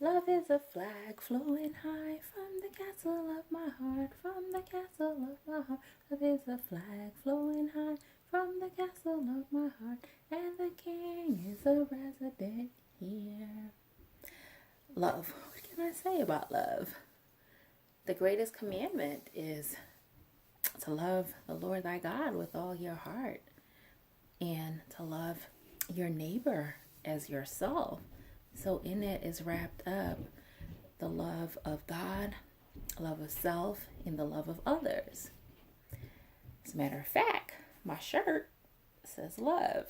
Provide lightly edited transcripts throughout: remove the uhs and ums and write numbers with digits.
Love is a flag flowing high from the castle of my heart, from the castle of my heart. Love is a flag flowing high from the castle of my heart, and the king is a resident here. Love. What can I say about love? The greatest commandment is to love the Lord thy God with all your heart and to love your neighbor as yourself. So in it is wrapped up the love of God, love of self, and the love of others. As a matter of fact, my shirt says love.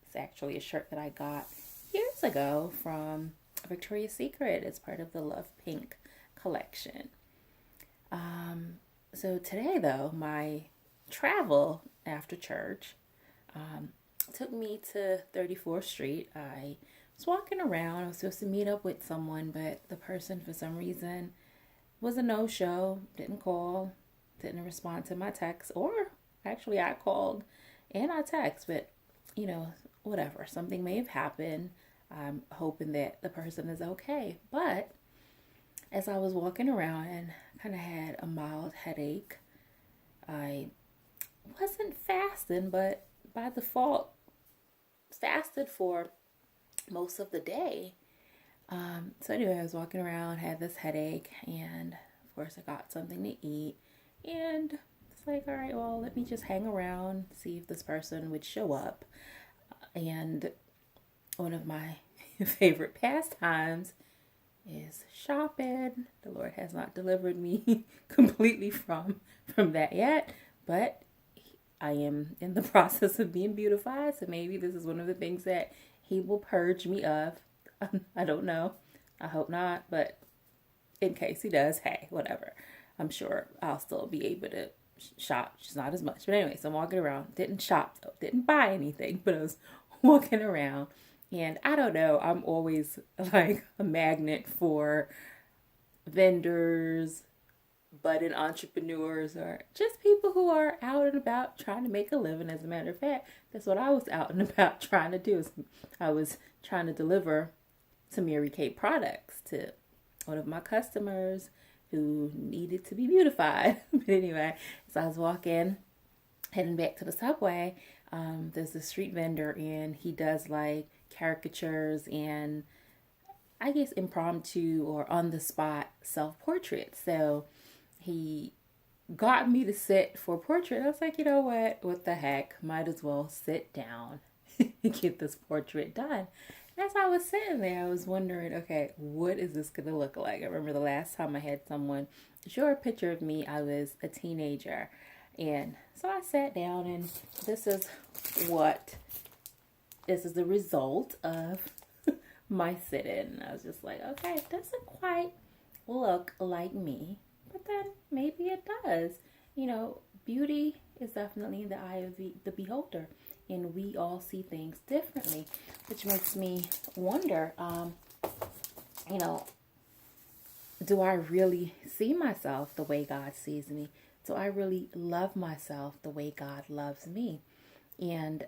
It's actually a shirt that I got years ago from Victoria's Secret. It's part of the Love Pink collection. So today, though, my travel after church took me to 34th Street. I was walking around. I was supposed to meet up with someone, but the person, for some reason, was a no-show. Didn't call, didn't respond to my text, or actually, I called and I text, but whatever. Something may have happened. I'm hoping that the person is okay. But as I was walking around and kind of had a mild headache, I wasn't fasting, but by default, fasted for most of the day. So anyway, I was walking around, had this headache, and of course I got something to eat, and it's like, all right, well, let me just hang around, see if this person would show up. And one of my favorite pastimes is shopping. The Lord has not delivered me completely from that yet, but I am in the process of being beautified, so maybe this is one of the things that He will purge me of. I don't know. I hope not, but in case He does, hey, whatever. I'm sure I'll still be able to shop, just not as much. But anyway, so I'm walking around. Didn't shop though. Didn't buy anything, but I was walking around. And I don't know, I'm always like a magnet for vendors, budding entrepreneurs, or just people who are out and about trying to make a living. As a matter of fact, that's what I was out and about trying to do. I was trying to deliver some Mary Kay products to one of my customers who needed to be beautified. But anyway, so I was walking, heading back to the subway. There's a street vendor, and he does like caricatures and I guess impromptu or on the spot self portraits. So he got me to sit for a portrait. I was like, you know what the heck? Might as well sit down and get this portrait done. And as I was sitting there, I was wondering, okay, what is this going to look like? I remember the last time I had someone draw a picture of me, I was a teenager. And so I sat down, and this is the result of my sit-in. I was just like, okay, it doesn't quite look like me, but then maybe it does. Beauty is definitely in the eye of the beholder, and we all see things differently, which makes me wonder, do I really see myself the way God sees me? Do I really love myself the way God loves me? And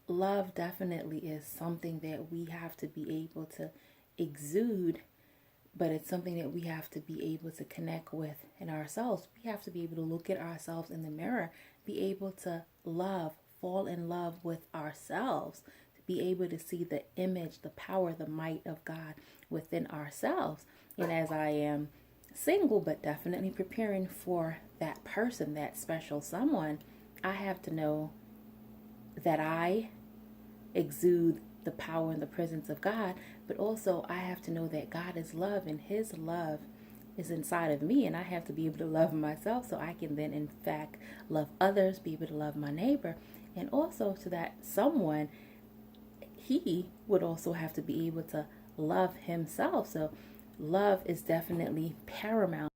love definitely is something that we have to be able to exude, but it's something that we have to be able to connect with in ourselves. We have to be able to look at ourselves in the mirror, be able to love, fall in love with ourselves, to be able to see the image, the power, the might of God within ourselves. And as I am single, but definitely preparing for that person, that special someone, I have to know that I exude the power and the presence of God, but also I have to know that God is love and His love is inside of me, and I have to be able to love myself so I can then in fact love others, be able to love my neighbor, and also to that someone, he would also have to be able to love himself. So love is definitely paramount.